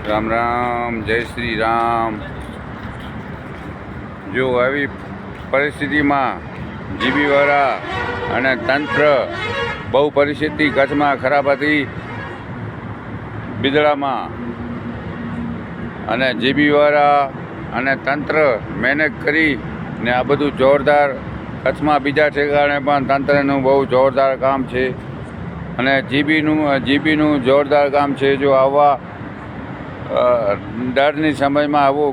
રામ રામ, જય શ્રી રામ. જો આવી પરિસ્થિતિમાં જીબીવાળા અને તંત્ર બહુ પરિસ્થિતિ કચ્છમાં ખરાબ હતી. બિદડામાં અને જીબીવાળા અને તંત્ર મહેનત કરી ને આ બધું જોરદાર કચ્છમાં બીજા ઠેકાણે પણ તંત્રનું બહુ જોરદાર કામ છે અને જીબીનું જોરદાર કામ છે. જો આવા ડરની સમયમાં આવું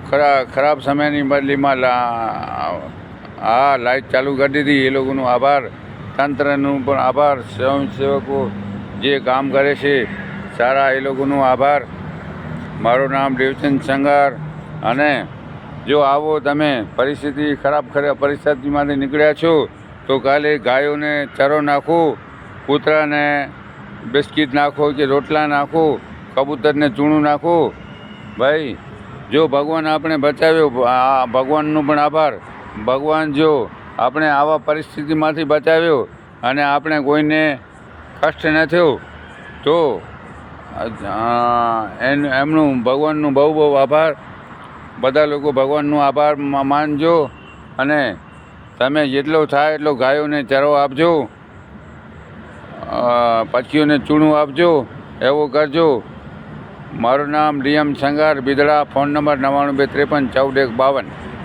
ખરાબ સમયની બદલીમાં લાઇટ ચાલુ કરી દીધી. એ લોકોનો આભાર, તંત્રનું પણ આભાર, સ્વયંસેવકો જે કામ કરે છે સારા, એ લોકોનો આભાર. મારું નામ દેવચંદ સંગાર. અને જો આવો તમે ખરાબ પરિસ્થિતિમાંથી નીકળ્યા છો તો કાલે ગાયોને ચરો નાખો, કૂતરાને બિસ્કિટ નાખો કે રોટલા નાખો, કબૂતરને ચૂણું નાખો. ભાઈ, જો ભગવાન આપણે બચાવ્યો, આ ભગવાનનો પણ આભાર. ભગવાન જો આપણે આવા પરિસ્થિતિમાંથી બચાવ્યો અને આપણે કોઈને કષ્ટ ન થયો તો એમનું ભગવાનનું બહુ બહુ આભાર. બધા લોકો ભગવાનનો આભાર માનજો અને તમે જેટલો થાય એટલો ગાયોને ચરો આપજો, પક્ષીઓને ચૂણું આપજો, એવું કરજો. મારું નામ DM Sangar, Bidada. Phone number 99 253 14 152.